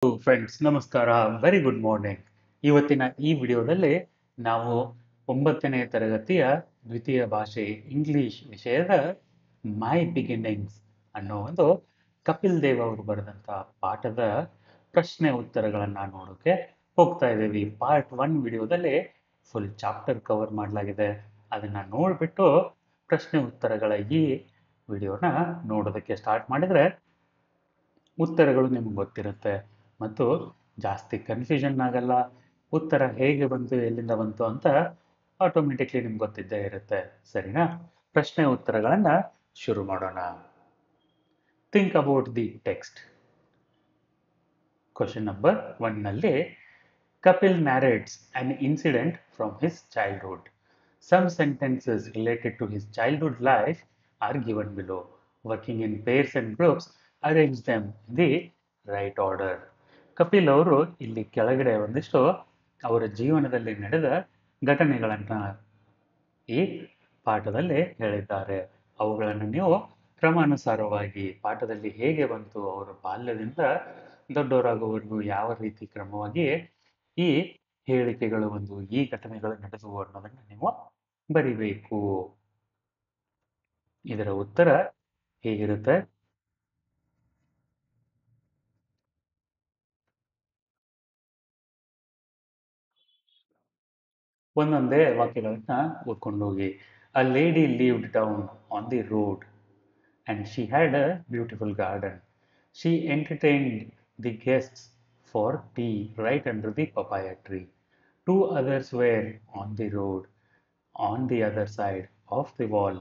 Friends ನಮಸ್ಕಾರ. Very good morning. ಇವತ್ತಿನ ಈ ವಿಡಿಯೋದಲ್ಲಿ ನಾವು 9ನೇ ತರಗತಿಯ ದ್ವಿತೀಯ ಭಾಷೆ ಇಂಗ್ಲಿಷ್ ವಿಷಯದ ಮೈ ಬಿಗಿನಿಂಗ್ಸ್ ಅನ್ನೋ ಒಂದು ಕಪಿಲ್ ದೇವ್ ಅವರು ಬರೆದಂಥ ಪಾಠದ ಪ್ರಶ್ನೆ ಉತ್ತರಗಳನ್ನು ನೋಡೋಕೆ ಹೋಗ್ತಾ ಇದ್ದೀವಿ. ಪಾರ್ಟ್ 1 ವಿಡಿಯೋದಲ್ಲಿ ಫುಲ್ ಚಾಪ್ಟರ್ ಕವರ್ ಮಾಡಲಾಗಿದೆ. ಅದನ್ನು ನೋಡಿಬಿಟ್ಟು ಪ್ರಶ್ನೆ ಉತ್ತರಗಳ ಈ ವಿಡಿಯೋನ ನೋಡೋದಕ್ಕೆ ಸ್ಟಾರ್ಟ್ ಮಾಡಿದರೆ ಉತ್ತರಗಳು ನಿಮ್ಗೆ ಗೊತ್ತಿರುತ್ತೆ ಮತ್ತು ಜಾಸ್ತಿ ಕನ್ಫ್ಯೂಷನ್ ಆಗಲ್ಲ. ಉತ್ತರ ಹೇಗೆ ಬಂತು ಎಲ್ಲಿಂದ ಬಂತು ಅಂತ ಆಟೋಮೆಟಿಕ್ಲಿ ನಿಮ್ಗೆ ಗೊತ್ತಿದ್ದೇ ಇರುತ್ತೆ. ಸರಿನಾ? ಪ್ರಶ್ನೆ ಉತ್ತರಗಳನ್ನು ಶುರು ಮಾಡೋಣ. Think about the text. Question number 1 ನಲ್ಲಿ Kapil narrates an incident from his childhood. Some sentences related to his childhood life are given below. Working in pairs and groups, arrange them in the right order. Kapil ಅವರು ಇಲ್ಲಿ ಕೆಳಗಡೆ ಒಂದಿಷ್ಟು ಅವರ ಜೀವನದಲ್ಲಿ ನಡೆದ ಘಟನೆಗಳನ್ನು ಈ ಪಾಠದಲ್ಲಿ ಹೇಳಿದ್ದಾರೆ. ಅವುಗಳನ್ನು ನೀವು ಕ್ರಮಾನುಸಾರವಾಗಿ ಪಾಠದಲ್ಲಿ ಹೇಗೆ ಬಂತು, ಅವರ ಬಾಲ್ಯದಿಂದ ದೊಡ್ಡವರಾಗುವವರೆಗೂ ಯಾವ ರೀತಿ ಕ್ರಮವಾಗಿ ಈ ಹೇಳಿಕೆಗಳು ಬಂದು ಈ ಘಟನೆಗಳು ನಡೆದವು ಅನ್ನೋದನ್ನು ನೀವು ಬರಿಬೇಕು. ಇದರ ಉತ್ತರ ಹೇಗಿರುತ್ತೆ? ಒಂದೊಂದೇ ವಾಕ್ಯಗಳನ್ನ ಓದ್ಕೊಂಡು ಹೋಗಿ. ಅ lady lived down on the road and she had a beautiful garden. She entertained the guests for tea right under the papaya tree. Two others were on the road on the other side of the wall.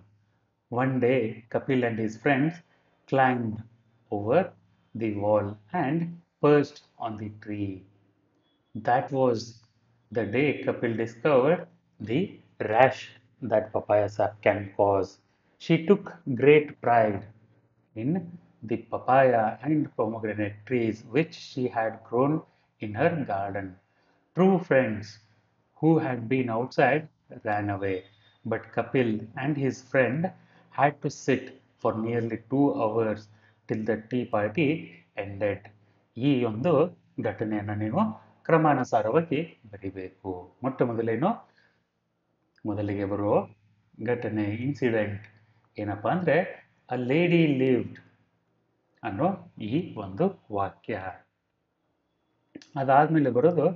One day, Kapil and his friends climbed over the wall and perched on the tree. That was the day Kapil discovered the rash that papaya sap can cause. She took great pride in the papaya and pomegranate trees which she had grown in her garden. True friends who had been outside ran away, but Kapil and his friend had to sit for nearly 2 hours till the tea party ended. ಈ ಒಂದು ಘಟನೆಯನ್ನು ನೀವು ಕ್ರಮಾನುಸಾರವಾಗಿ ಬರಿಬೇಕು. ಮೊದಲಿಗೆ ಬರುವ ಘಟನೆ incident ಏನಪ್ಪ ಅಂದರೆ ಅ ಲೇಡಿ ಲಿವ್ಡ್ ಅನ್ನೋ ಈ ಒಂದು ವಾಕ್ಯ. ಅದಾದ್ಮೇಲೆ ಬರೋದು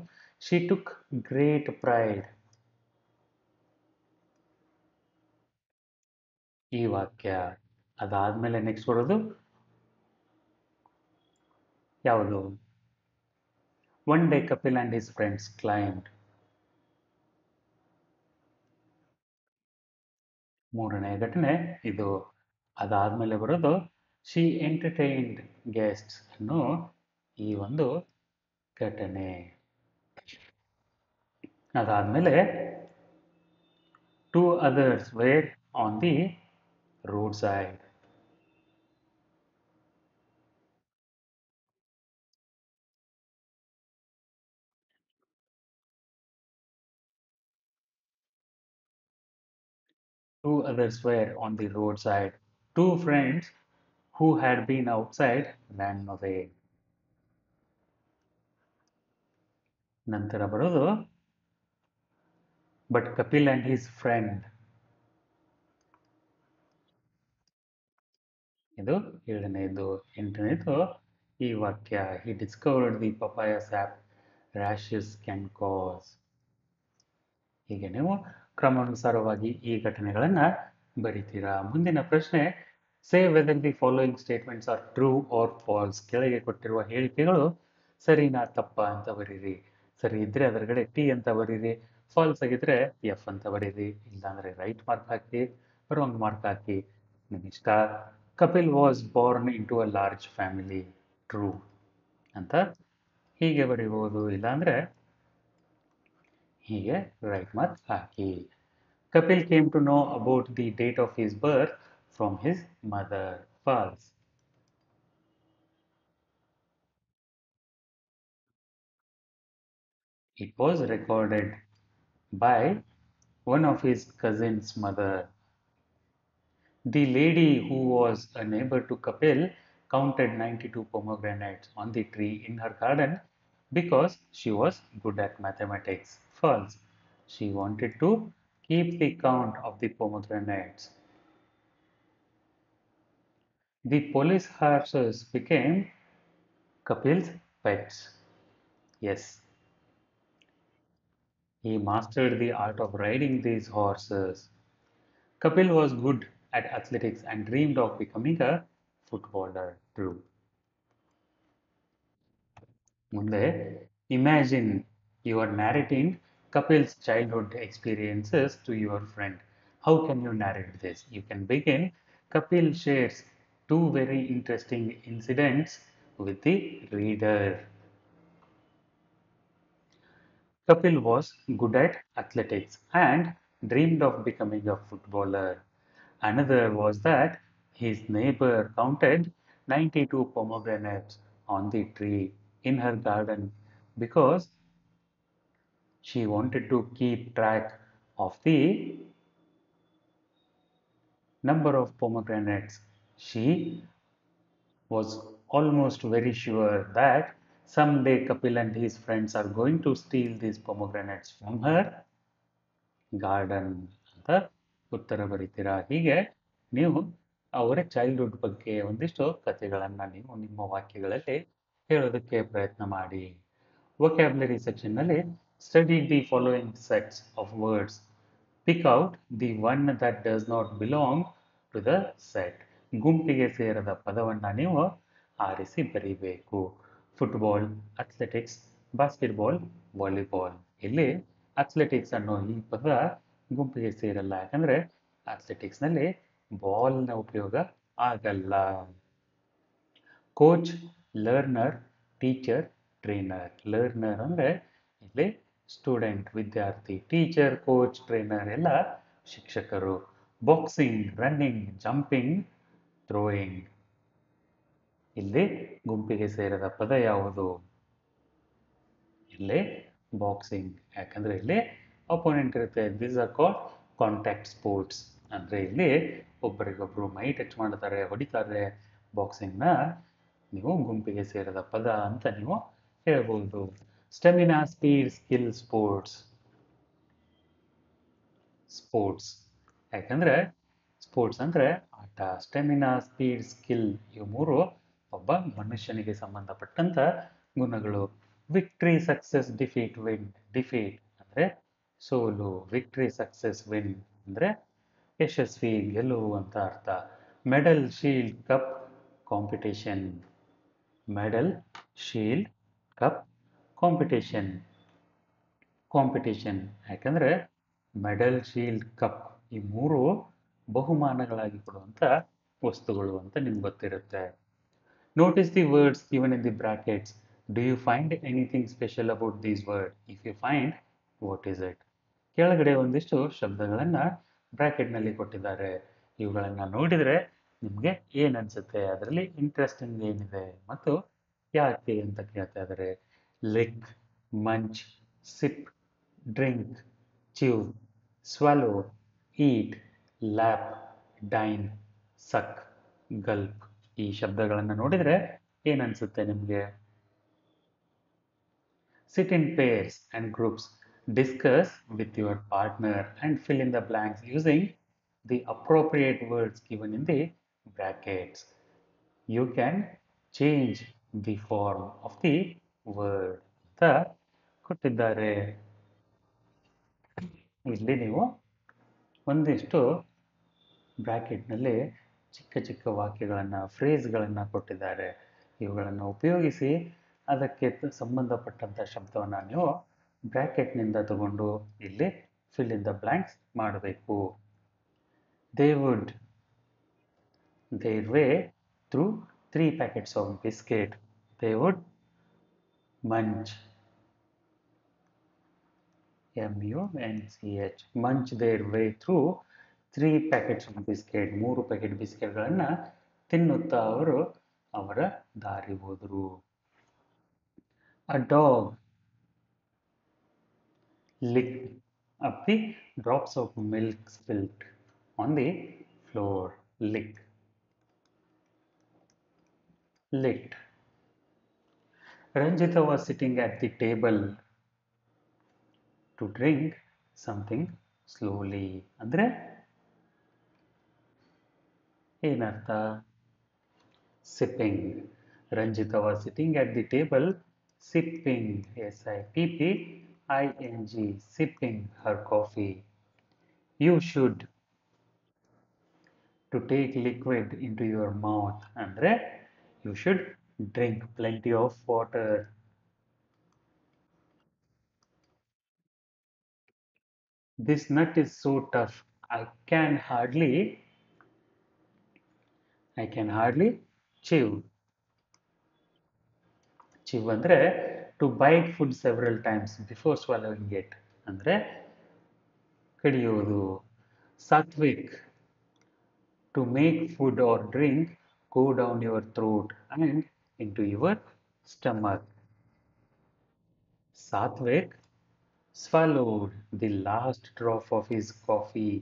ಶಿ ಟುಕ್ ಗ್ರೇಟ್ ಪ್ರೈಡ್, ಈ ವಾಕ್ಯ. ಅದಾದ್ಮೇಲೆ ನೆಕ್ಸ್ಟ್ ಬರೋದು ಯಾವುದು? One day Kapil and his friends climbed, ಮೂರನೇ ಘಟನೆ ಇದು. ಅದಾದ್ಮೇಲೆ ಬರೋದು ಶಿ ಎಂಟರ್ಟೈನ್ಡ್ ಗೆಸ್ಟ್ಸ್ ಅನ್ನೋ ಈ ಒಂದು ಘಟನೆ. ಅದಾದ್ಮೇಲೆ two others were on the road side. Two others were on the roadside. Two friends who had been outside ran away. ನಂತರ ಬರೋದು but Kapil and his friend, ಇದು ಏಳನೇದು. ಎಂಟನೇದು ಈ ವಾಕ್ಯ he discovered the papaya sap rashes can cause. ಹೀಗೆ ನೀವು ಕ್ರಮಾನುಸಾರವಾಗಿ ಈ ಘಟನೆಗಳನ್ನು ಬರಿತೀರಾ. ಮುಂದಿನ ಪ್ರಶ್ನೆ, say whether the following statements are true or false. ಕೆಳಗೆ ಕೊಟ್ಟಿರುವ ಹೇಳಿಕೆಗಳು ಸರಿನಾ ತಪ್ಪಾ ಅಂತ ಬರೀರಿ. ಸರಿ ಇದ್ರೆ ಅದರಗಡೆ ಟಿ ಅಂತ ಬರೀರಿ, ಫಾಲ್ಸ್ ಆಗಿದ್ರೆ ಎಫ್ ಅಂತ ಬರೀರಿ, ಇಲ್ಲಾಂದ್ರೆ ರೈಟ್ ಮಾರ್ಕ್ ಹಾಕಿ, ರಾಂಗ್ ಮಾರ್ಕ್ ಹಾಕಿ, ನಿಮ್ಮಿಷ್ಟ. Kapil was born into a large family, true ಅಂತ ಹೀಗೆ ಬರೀಬಹುದು, ಇಲ್ಲಾಂದ್ರೆ ಹೀಗೆ ರೈಟ್ ಮಾರ್ಕ್ ಹಾಕಿ. Kapil came to know about the date of his birth from his mother, false. It was recorded by one of his cousin's mother. The lady who was a neighbor to Kapil counted 92 pomegranates on the tree in her garden because she was good at mathematics. False. She wanted to keep the count of the pomegranates. The police horses became Kapil's pets. Yes, he mastered the art of riding these horses. Kapil was good at athletics and dreamed of becoming a footballer too. ಮುಂದೆ imagine you are narrating Kapil's childhood experiences to your friend. How can you narrate this? You can begin. Kapil shares two very interesting incidents with the reader. Kapil was good at athletics and dreamed of becoming a footballer. Another was that his neighbor counted 92 pomegranates on the tree in her garden because she wanted to keep track of the number of pomegranates. She was almost very sure that someday Kapil and his friends are going to steal these pomegranates from her garden ಅಂತ ಉತ್ತರ ಬರೀತೀರಾ. ಹೀಗೆ ನೀವು ಅವರ childhood ಬಗ್ಗೆ ಒಂದಿಷ್ಟು ಕಥೆಗಳನ್ನು ನೀವು ನಿಮ್ಮ ವಾಕ್ಯಗಳಲ್ಲಿ ಹೇಳೋದಕ್ಕೆ ಪ್ರಯತ್ನ ಮಾಡಿ. ವೊಕ್ಯಾಬ್ಯುಲರಿ ಸೆಕ್ಷನ್ನಲ್ಲಿ study the following sets of words. Pick out the one that does not belong to the set. ಗುಂಪಿಗೆ ಸೇರದ ಪದವನ್ನು ನೀವು ಆರಿಸಿ ಬರೀಬೇಕು. Football, athletics, basketball, volleyball. ಇಲ್ಲಿ ಅಥ್ಲೆಟಿಕ್ಸ್ ಅನ್ನೋ ಈ ಪದ ಗುಂಪಿಗೆ ಸೇರಲ್ಲ, ಯಾಕಂದ್ರೆ ಅಥ್ಲೆಟಿಕ್ಸ್ನಲ್ಲಿ ಬಾಲ್ನ ಉಪಯೋಗ ಆಗಲ್ಲ. Coach, learner, teacher, trainer. Learner ಅಂದರೆ ಇಲ್ಲಿ ಸ್ಟೂಡೆಂಟ್ ವಿದ್ಯಾರ್ಥಿ, ಟೀಚರ್, ಕೋಚ್, ಟ್ರೈನರ್ ಎಲ್ಲ ಶಿಕ್ಷಕರು. Boxing, running, jumping, throwing. ಇಲ್ಲಿ ಗುಂಪಿಗೆ ಸೇರದ ಪದ ಯಾವುದು? ಇಲ್ಲಿ ಬಾಕ್ಸಿಂಗ್, ಯಾಕಂದ್ರೆ ಇಲ್ಲಿ ಅಪೋನೆಂಟ್ ಇರುತ್ತೆ. This are called contact sports. ಅಂದ್ರೆ ಇಲ್ಲಿ ಒಬ್ಬರಿಗೊಬ್ರು ಮೈ ಟಚ್ ಮಾಡ್ತಾರೆ, ಹೊಡಿತಾರೆ. ಬಾಕ್ಸಿಂಗ್ನ ನೀವು ಗುಂಪಿಗೆ ಸೇರದ ಪದ ಅಂತ ನೀವು ಹೇಳ್ಬೋದು. Stamina, speed, skill, sports. Sports ಯಾಕಂದ್ರೆ ಸ್ಪೋರ್ಟ್ಸ್ ಅಂದ್ರೆ ಆಟ. ಸ್ಟೆಮಿನಾ, ಸ್ಪೀಡ್, ಸ್ಕಿಲ್ ಇವು ಮೂರು ಒಬ್ಬ ಮನುಷ್ಯನಿಗೆ ಸಂಬಂಧಪಟ್ಟಂತ ಗುಣಗಳು. Victory, success, defeat, win. Defeat ಅಂದ್ರೆ ಸೋಲು, ವಿಕ್ಟ್ರಿ, ಸಕ್ಸಸ್, ವಿನ್ ಅಂದ್ರೆ ಯಶಸ್ವಿ, ಗೆಲುವು ಅಂತ ಅರ್ಥ. Medal, shield, cup, competition. Medal, shield, cup, competition. Competition ಯಾಕಂದ್ರೆ ಮೆಡಲ್, ಶೀಲ್ಡ್, ಕಪ್ ಈ ಮೂರು ಬಹುಮಾನಗಳಾಗಿ ಕೊಡುವಂಥ ವಸ್ತುಗಳು ಅಂತ ನಿಮ್ಗೆ ಗೊತ್ತಿರುತ್ತೆ. Notice the words given in the brackets. Do you find anything special about these word? If you find, what is it? ಕೆಳಗಡೆ ಒಂದಿಷ್ಟು ಶಬ್ದಗಳನ್ನು ಬ್ರಾಕೆಟ್ನಲ್ಲಿ ಕೊಟ್ಟಿದ್ದಾರೆ. ಇವುಗಳನ್ನು ನೋಡಿದರೆ ನಿಮಗೆ ಏನು ಅನಿಸುತ್ತೆ? ಅದರಲ್ಲಿ ಇಂಟ್ರೆಸ್ಟಿಂಗ್ ಏನಿದೆ ಮತ್ತು ಯಾಕೆ ಅಂತ ಕೇಳ್ತಾ ಇದ್ದಾರೆ. Lick, munch, sip, drink, chew, swallow, eat, lap, dine, suck, gulp. ಈ ಶಬ್ದಗಳನ್ನು ನೋಡಿದರೆ ಏನನ್ಸುತ್ತೆ ನಿಮಗೆ? Sit in pairs and groups. Discuss with your partner and fill in the blanks using the appropriate words given in the brackets. You can change the form of the word ಅಂತ ಕೊಟ್ಟಿದ್ದಾರೆ. ಇಲ್ಲಿ ನೀವು ಒಂದಿಷ್ಟು ಬ್ರಾಕೆಟ್ನಲ್ಲಿ ಚಿಕ್ಕ ಚಿಕ್ಕ ವಾಕ್ಯಗಳನ್ನು, ಫ್ರೇಸ್ಗಳನ್ನು ಕೊಟ್ಟಿದ್ದಾರೆ. ಇವುಗಳನ್ನು ಉಪಯೋಗಿಸಿ ಅದಕ್ಕೆ ಸಂಬಂಧಪಟ್ಟಂಥ ಶಬ್ದವನ್ನು ನೀವು ಬ್ರ್ಯಾಕೆಟ್ನಿಂದ ತಗೊಂಡು ಇಲ್ಲಿ ಫಿಲ್ ಇನ್ ದ ಬ್ಲ್ಯಾಂಕ್ಸ್ ಮಾಡಬೇಕು. They would their way through 3 packets of biscuit. They would munch, MUNCH, munch their way through 3 packets of biscuit. 3 packet ಬಿಸ್ಕೆಟ್ಗಳನ್ನು ತಿನ್ನುತ್ತಾ ಅವರು ಅವರ ದಾರಿ ಹೋದರು. A dog licked up the drops of milk spilt on the floor. Lick. lit. Ranjita was sitting at the table to drink something slowly. ಅಂದ್ರೆ ಏನರ್ಥ? Sipping. Ranjita was sitting at the table sipping, sipping, sipping her coffee. You should to take liquid into your mouth. ಅಂದ್ರೆ you should drink plenty of water. This nut is so tough. I can hardly chew. Chew ಅಂದ್ರೆ to bite food several times before swallowing it. ಅಂದ್ರೆ ಕಡಿಯೋದು. Sattvic, to make food or drink go down your throat and into your stomach. Satvik swallowed the last drop of his coffee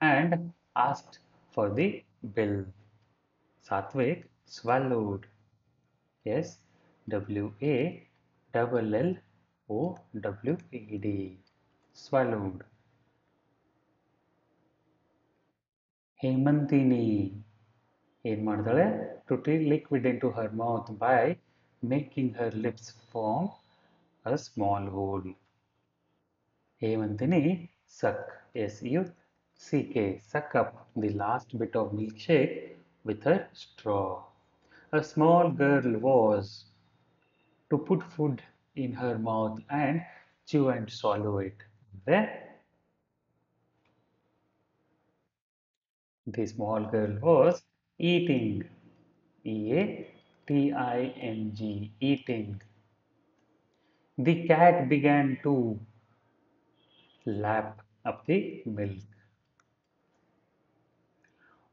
and asked for the bill. Satvik swallowed. Yes, Wallowed. Swallowed. ಹೇಮಂತಿನಿ ಏನ್ ಮಾಡ್ತಾಳೆ? To take liquid into her mouth by making her lips form a small hole. Hemantini suck up the last bit of milkshake with her straw. A small girl was to put food in her mouth and chew and swallow it. There, the small girl was eating. Eating. Eating. The cat began to lap up the milk.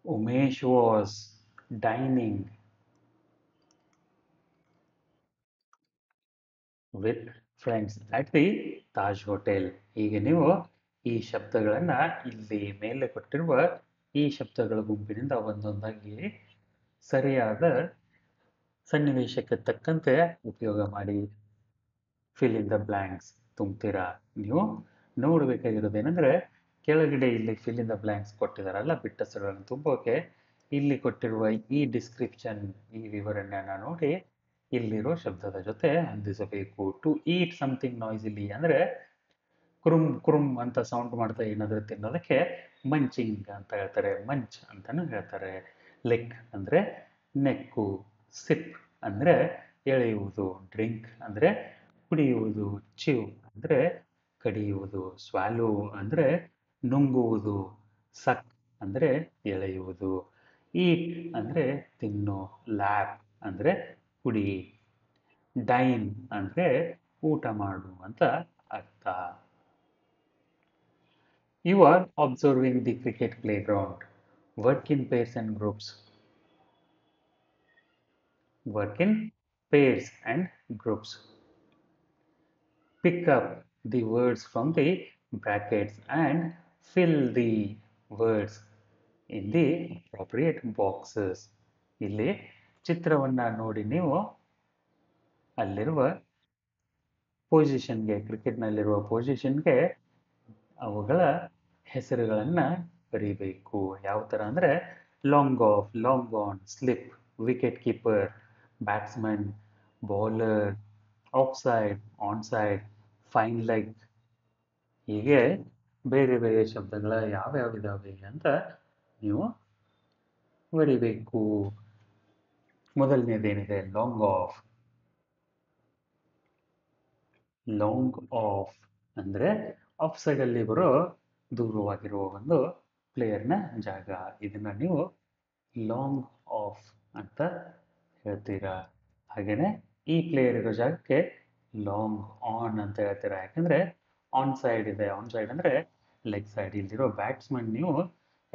Umesh was dining with friends at the Taj Hotel. ಈಗ ನೀವು ಈ ಶಬ್ದಗಳನ್ನ ಇಲ್ಲಿ ಮೇಲೆ ಕೊಟ್ಟಿರುವ ಈ ಶಬ್ದಗಳ ಗುಂಪಿನಿಂದ ಒಂದೊಂದಾಗಿ ಸರಿಯಾದ ಸನ್ನಿವೇಶಕ್ಕೆ ತಕ್ಕಂತೆ ಉಪಯೋಗ ಮಾಡಿ ಫಿಲ್ ಇನ್ ದ ಬ್ಲ್ಯಾಂಕ್ಸ್ ತುಂಬ್ತೀರಾ. ನೀವು ನೋಡಬೇಕಾಗಿರೋದೇನೆಂದ್ರೆ ಕೆಳಗಡೆ ಇಲ್ಲಿ ಫಿಲ್ ಇನ್ ದ ಬ್ಲ್ಯಾಂಕ್ಸ್ ಕೊಟ್ಟಿದಾರಲ್ಲ ಬಿಟ್ಟ ಸ್ಥಳಗಳನ್ನು ತುಂಬೋಕೆ ಇಲ್ಲಿ ಕೊಟ್ಟಿರುವ ಈ ಡಿಸ್ಕ್ರಿಪ್ಷನ್ ಈ ವಿವರಣೆಯನ್ನ ನೋಡಿ ಇಲ್ಲಿರೋ ಶಬ್ದದ ಜೊತೆ ಹೊಂದಿಸಬೇಕು. ಟು ಈಟ್ ಸಮಥಿಂಗ್ ನಾಯ್ಸಿಲಿ ಅಂದ್ರೆ ಕುರುಮ್ ಕುರುಮ್ ಅಂತ ಸೌಂಡ್ ಮಾಡ್ತಾ ಏನಾದರೂ ತಿನ್ನೋದಕ್ಕೆ ಮಂಚಿಂಗ್ ಅಂತ ಹೇಳ್ತಾರೆ, ಮಂಚ್ ಅಂತಾನು ಹೇಳ್ತಾರೆ. ಲಿಕ್ ಅಂದ್ರೆ ನೆಕ್ಕು, ಸಿಪ್ ಅಂದ್ರೆ ಎಳೆಯುವುದು, ಡ್ರಿಂಕ್ ಅಂದ್ರೆ ಕುಡಿಯುವುದು, ಚಿವ್ ಅಂದ್ರೆ ಕಡಿಯುವುದು, ಸ್ವಾಲೋ ಅಂದ್ರೆ ನುಂಗುವುದು, ಸಕ್ ಅಂದ್ರೆ ಎಳೆಯುವುದು, ಈಟ್ ಅಂದ್ರೆ ತಿನ್ನು, ಲ್ಯಾಪ್ ಅಂದ್ರೆ ಕುಡಿ, ಡೈನ್ ಅಂದ್ರೆ ಊಟ ಮಾಡು ಅಂತ ಅರ್ಥ. You are observing the cricket playground. Work in pairs and groups. Work in pairs and groups. Pick up the words from the brackets and fill the words in the appropriate boxes. ಇಲ್ಲಿ ಚಿತ್ರವನ್ನ ನೋಡಿ ನೀವು ಅಲ್ಲಿರುವ ಪೊಸಿಷನ್ಗೆ ಕ್ರಿಕೆಟ್ನಲ್ಲಿರುವ ಪೊಸಿಷನ್ಗೆ ಅವುಗಳ ಹೆಸರುಗಳನ್ನು ಬರೀಬೇಕು. ಯಾವ ಥರ ಅಂದರೆ long of, long on, slip, wicket keeper, batsman, bowler, of side, on side, fine leg, ಹೀಗೆ ಬೇರೆ ಬೇರೆ ಶಬ್ದಗಳ ಯಾವ್ಯಾವಿದಾವೆ ಅಂತ ನೀವು ಬರಿಬೇಕು. ಮೊದಲನೇದೇನಿದೆ ಲಾಂಗ್ ಆಫ್. ಲಾಂಗ್ ಆಫ್ ಅಂದರೆ ಆಫ್ ಸೈಡಲ್ಲಿ ಬರೋ ದೂರವಾಗಿರುವ ಒಂದು ಪ್ಲೇಯರ್ನ ಜಾಗ. ಇದನ್ನ ನೀವು ಲಾಂಗ್ ಆಫ್ ಅಂತ ಹೇಳ್ತೀರಾ. ಹಾಗೆಯೇ ಈ ಪ್ಲೇಯರ್ ಇರೋ ಜಾಗಕ್ಕೆ ಲಾಂಗ್ ಆನ್ ಅಂತ ಹೇಳ್ತೀರಾ. ಯಾಕಂದರೆ ಆನ್ ಸೈಡ್ ಇದೆ. ಆನ್ ಸೈಡ್ ಅಂದರೆ ಲೆಗ್ ಸೈಡ್. ಇಲ್ಲಿರೋ ಬ್ಯಾಟ್ಸ್ಮನ್ ನೀವು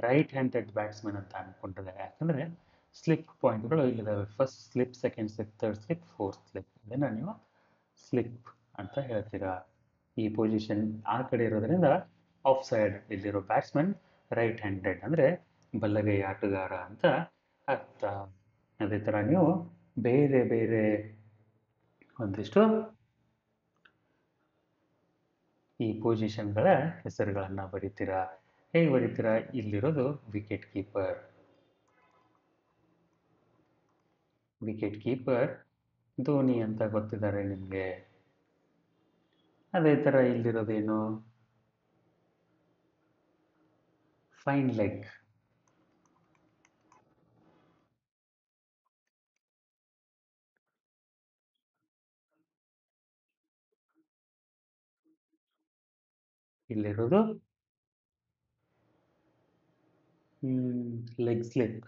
ರೈಟ್ ಹ್ಯಾಂಡೆಡ್ ಬ್ಯಾಟ್ಸ್ಮನ್ ಅಂತ ಅಂದ್ಕೊಂಡ್ರೆ, ಯಾಕಂದರೆ ಸ್ಲಿಪ್ ಪಾಯಿಂಟ್ಗಳು ಇಲ್ಲಿದ್ದಾವೆ. First slip, second slip, third slip, fourth slip. ಇದನ್ನು ನೀವು ಸ್ಲಿಪ್ ಅಂತ ಹೇಳ್ತೀರಾ. ಈ ಪೊಸಿಷನ್ ಆ ಕಡೆ ಇರೋದ್ರಿಂದ ಆಫ್ ಸೈಡ್ ಇಲ್ಲಿರೋ ಬ್ಯಾಟ್ಸ್ಮನ್ ರೈಟ್ ಹ್ಯಾಂಡೆಡ್ ಅಂದರೆ ಬಲಗೈ ಆಟಗಾರ ಅಂತ ಅರ್ಥ. ಅದೇ ಥರ ನೀವು ಬೇರೆ ಬೇರೆ ಒಂದಿಷ್ಟು ಈ ಪೊಸಿಷನ್ಗಳ ಹೆಸರುಗಳನ್ನು ಬರೀತೀರಾ. ಹೇಗೆ ಬರೀತೀರಾ? ಇಲ್ಲಿರೋದು wicket keeper. Wicket keeper Dhoni ಅಂತ ಗೊತ್ತಿದ್ದಾರೆ ನಿಮಗೆ. ಅದೇ ಥರ ಇಲ್ಲಿರೋದೇನು? Fine leg. ಇಲ್ಲಿರೋದು ಲೆಗ್ ಸ್ಲಿಪ್.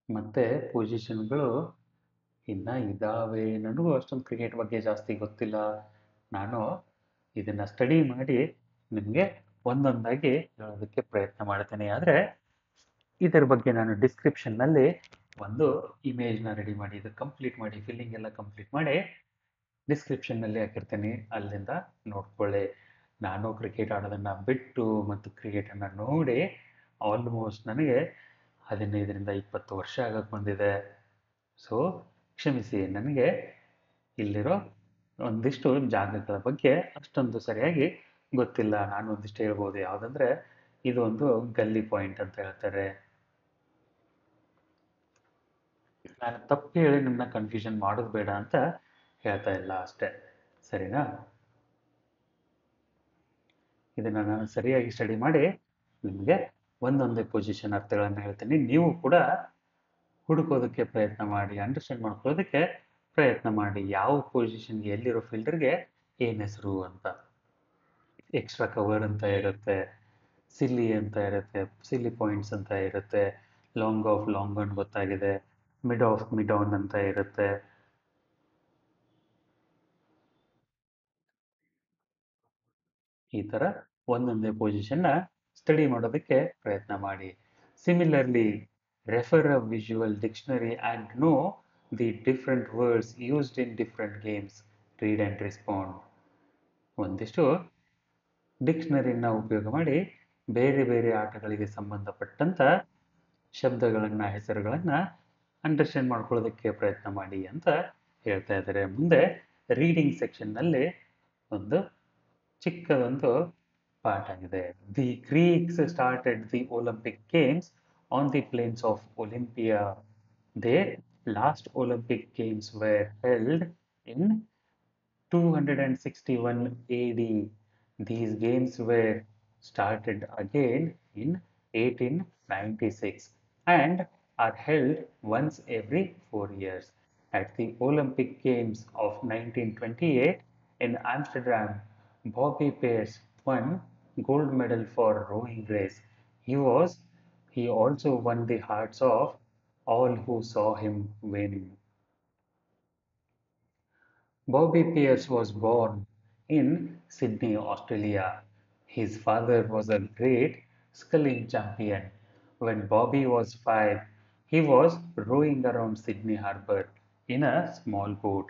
ಮತ್ತೆ ಪೊಸಿಷನ್ಗಳು ಇನ್ನು ಇದ್ದಾವೆ. ನನಗೂ ಅಷ್ಟೊಂದು ಕ್ರಿಕೆಟ್ ಬಗ್ಗೆ ಜಾಸ್ತಿ ಗೊತ್ತಿಲ್ಲ. ನಾನು ಇದನ್ನು ಸ್ಟಡಿ ಮಾಡಿ ನಿಮಗೆ ಒಂದೊಂದಾಗಿ ಹೇಳೋದಕ್ಕೆ ಪ್ರಯತ್ನ ಮಾಡ್ತೇನೆ. ಆದರೆ ಇದರ ಬಗ್ಗೆ ನಾನು ಡಿಸ್ಕ್ರಿಪ್ಷನ್ನಲ್ಲಿ ಒಂದು ಇಮೇಜ್ನ ರೆಡಿ ಮಾಡಿ, ಇದು ಕಂಪ್ಲೀಟ್ ಮಾಡಿ, ಫಿಲ್ಲಿಂಗ್ ಎಲ್ಲ ಕಂಪ್ಲೀಟ್ ಮಾಡಿ ಡಿಸ್ಕ್ರಿಪ್ಷನ್ನಲ್ಲಿ ಹಾಕಿರ್ತೀನಿ, ಅಲ್ಲಿಂದ ನೋಡ್ಕೊಳ್ಳಿ. ನಾನು ಕ್ರಿಕೆಟ್ ಆಡೋದನ್ನು ಬಿಟ್ಟು ಮತ್ತು ಕ್ರಿಕೆಟನ್ನು ನೋಡಿ ಆಲ್ಮೋಸ್ಟ್ ನನಗೆ 15 ರಿಂದ 20 ವರ್ಷ ಆಗಕ್ಕೆ ಬಂದಿದೆ. ಸೊ ಕ್ಷಮಿಸಿ, ನನಗೆ ಇಲ್ಲಿರೋ ಒಂದಿಷ್ಟು ಜಾಗಗಳ ಬಗ್ಗೆ ಅಷ್ಟೊಂದು ಸರಿಯಾಗಿ ಗೊತ್ತಿಲ್ಲ. ನಾನು ಒಂದಿಷ್ಟು ಹೇಳ್ಬೋದು. ಯಾವುದಂದ್ರೆ, ಇದು ಒಂದು ಗಲ್ಲಿ ಪಾಯಿಂಟ್ ಅಂತ ಹೇಳ್ತಾರೆ. ನಾನು ತಪ್ಪು ಹೇಳಿ ನಿಮ್ಮನ್ನ ಕನ್ಫ್ಯೂಷನ್ ಮಾಡೋದು ಬೇಡ ಅಂತ ಹೇಳ್ತಾ ಇಲ್ಲ ಅಷ್ಟೇ, ಸರಿನಾ? ಇದನ್ನು ನಾನು ಸರಿಯಾಗಿ ಸ್ಟಡಿ ಮಾಡಿ ನಿಮಗೆ ಒಂದೊಂದೇ ಪೊಸಿಷನ್ ಅರ್ಥಗಳನ್ನು ಹೇಳ್ತೀನಿ. ನೀವು ಕೂಡ ಹುಡುಕೋದಕ್ಕೆ ಪ್ರಯತ್ನ ಮಾಡಿ, ಅಂಡರ್ಸ್ಟ್ಯಾಂಡ್ ಮಾಡ್ಕೊಳ್ಳೋದಕ್ಕೆ ಪ್ರಯತ್ನ ಮಾಡಿ, ಯಾವ ಪೊಸಿಷನ್ಗೆ ಎಲ್ಲಿರೋ ಫೀಲ್ಡರ್ಗೆ ಏನು ಹೆಸರು ಅಂತ. ಎಕ್ಸ್ಟ್ರಾ ಕವರ್ ಅಂತ ಇರುತ್ತೆ, ಸಿಲ್ಲಿ ಅಂತ ಇರುತ್ತೆ, ಸಿಲ್ಲಿ ಪಾಯಿಂಟ್ಸ್ ಅಂತ ಇರುತ್ತೆ, ಲಾಂಗ್ ಆಫ್ ಲಾಂಗ್ ಆನ್ ಗೊತ್ತಾಗಿದೆ, ಮಿಡ್ ಆಫ್ ಮಿಡ್ ಆನ್ ಅಂತ ಇರುತ್ತೆ. ಈ ಥರ ಒಂದೊಂದೇ ಪೊಸಿಷನ್ನ ಸ್ಟಡಿ ಮಾಡೋದಕ್ಕೆ ಪ್ರಯತ್ನ ಮಾಡಿ. Similarly, refer a visual dictionary and know the different words used in different games. Read and respond. ಒಂದಿಷ್ಟು ಡಿಕ್ಷನರಿನ ಉಪಯೋಗ ಮಾಡಿ ಬೇರೆ ಬೇರೆ ಆಟಗಳಿಗೆ ಸಂಬಂಧಪಟ್ಟಂಥ ಶಬ್ದಗಳನ್ನು, ಹೆಸರುಗಳನ್ನು ಅಂಡರ್ಸ್ಟ್ಯಾಂಡ್ ಮಾಡ್ಕೊಳ್ಳೋದಕ್ಕೆ ಪ್ರಯತ್ನ ಮಾಡಿ ಅಂತ ಹೇಳ್ತಾ ಇದ್ದಾರೆ. ಮುಂದೆ ರೀಡಿಂಗ್ ಸೆಕ್ಷನ್ನಲ್ಲಿ ಒಂದು ಚಿಕ್ಕದೊಂದು ಪಾಠ ಇದೆ. The Greeks started the Olympic games on the plains of Olympia. Their last Olympic games were held in 261 AD. These games were started again in 1896 and are held once every 4 years. At the Olympic Games of 1928 in Amsterdam, Bobby Pierce won gold medal for rowing race. He also won the hearts of all who saw him win. Bobby Pierce was born in Sydney, Australia. His father was a great sculling champion. When Bobby was 5, he was rowing around Sydney Harbour in a small boat.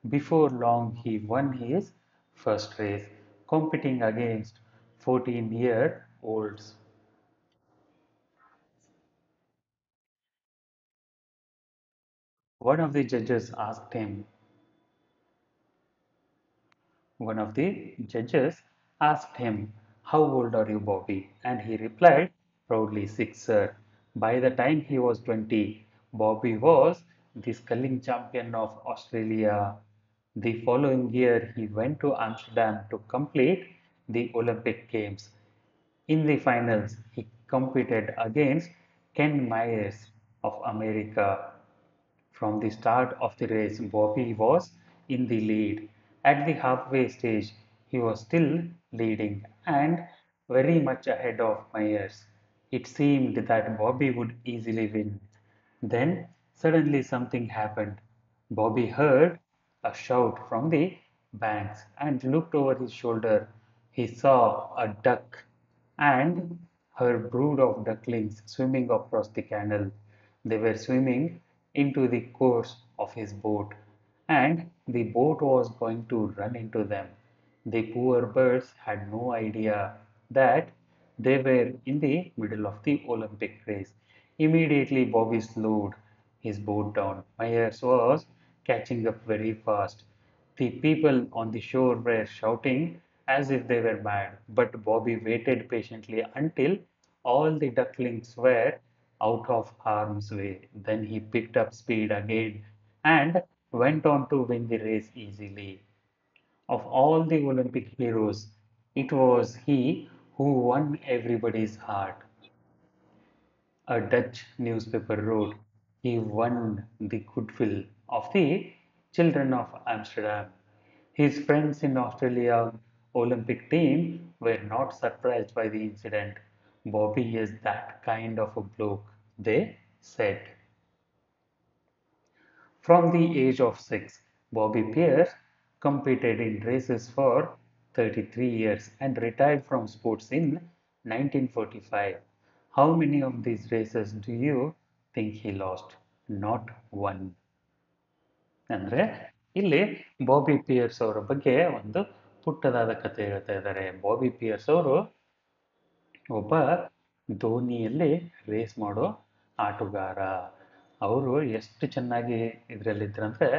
Before long, he won his first race, competing against 14-year-olds. One of the judges asked him, One of the judges asked him, "How old are you, Bobby?" And he replied proudly, "6, sir." By the time he was 20, Bobby was the sculling champion of Australia. The following year, he went to Amsterdam to complete the Olympic Games. In the finals, he competed against Ken Myers of America. From the start of the race, Bobby was in the lead. At the halfway stage, he was still leading and very much ahead of Myers. It seemed that Bobby would easily win. Then suddenly something happened. Bobby heard a shout from the banks and looked over his shoulder. He saw a duck and her brood of ducklings swimming across the canal. They were swimming into the course of his boat, and the boat was going to run into them. The poor birds had no idea that they were in the middle of the Olympic race. Immediately, Bobby slowed his boat down. Myers was catching up very fast. The people on the shore were shouting as if they were mad, but Bobby waited patiently until all the ducklings were out of harm's way. Then he picked up speed again and went on to win the race easily. Of all the Olympic heroes, it was he who won everybody's heart. A Dutch newspaper wrote, he won the goodwill of the children of Amsterdam. His friends in Australia Olympic team were not surprised by the incident. Bobby is that kind of a bloke, they said. From the age of 6, Bobby Pierce competed in races for 33 years and retired from sports in 1945. How many of these races do you think he lost? Not one. ಅಂದ್ರೆ ಇಲ್ಲಿ Bobby pears ಅವರ ಬಗ್ಗೆ ಒಂದು ಪುಟ್ಟದಾದ ಕಥೆ ಹೇಳ್ತಾ ಇದ್ದಾರೆ. Bobby pears ಅವರು ಒಬ್ಬ ದೋಣಿಯಲ್ಲಿ ರೇಸ್ ಮಾಡೋ ಆಟಗಾರ. ಅವರು ಎಷ್ಟು ಚೆನ್ನಾಗಿ ಇದರಲ್ಲಿದ್ದರಂದ್ರೆ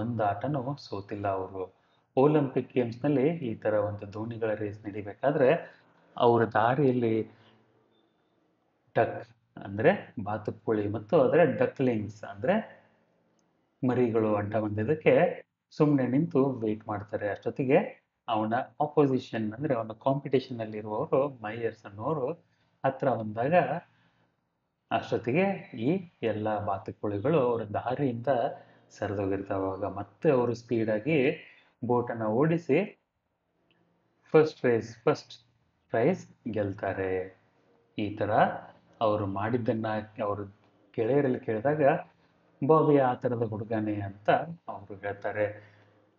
ಒಂದು ಆಟನೂ ಸೋತಿಲ್ಲ ಅವರು. ಒಲಿಂಪಿಕ್ ಗೇಮ್ಸ್ನಲ್ಲಿ ಈ ಥರ ಒಂದು ದೋಣಿಗಳ ರೇಸ್ ನಡಿಬೇಕಾದ್ರೆ ಅವರ ದಾರಿಯಲ್ಲಿ ಡಕ್ ಅಂದರೆ ಬಾತುಕೋಳಿ ಮತ್ತು ಅದರ ಡಕ್ಲಿಂಗ್ಸ್ ಅಂದರೆ ಮರಿಗಳು ಅಡ್ಡ ಬಂದಿದ್ದಕ್ಕೆ ಸುಮ್ಮನೆ ನಿಂತು ವೇಟ್ ಮಾಡ್ತಾರೆ. ಅಷ್ಟೊತ್ತಿಗೆ ಅವನ ಆಪೋಸಿಷನ್ ಅಂದರೆ ಅವನ ಕಾಂಪಿಟೇಷನ್ನಲ್ಲಿರುವವರು ಮೈಯರ್ಸ್ ಅನ್ನೋರು ಹತ್ರ ಬಂದಾಗ ಅಷ್ಟೊತ್ತಿಗೆ ಈ ಎಲ್ಲ ಬಾತುಕೋಳಿಗಳು ಅವರ ದಾರಿಯಿಂದ ಸರಿದೋಗಿರ್ತಾವೆ. ಆವಾಗ ಮತ್ತೆ ಅವರು ಸ್ಪೀಡಾಗಿ ಬೋಟನ್ನು ಓಡಿಸಿ ಫಸ್ಟ್ ಪ್ರೈಸ್ ಗೆಲ್ತಾರೆ. ಈ ಥರ ಅವರು ಮಾಡಿದ್ದನ್ನು ಅವರು ಗೆಳೆಯರಲ್ಲಿ ಕೇಳಿದಾಗ ಬಾಬಿ ಆ ಥರದ ಹುಡುಗನೇ ಅಂತ ಅವರು ಹೇಳ್ತಾರೆ.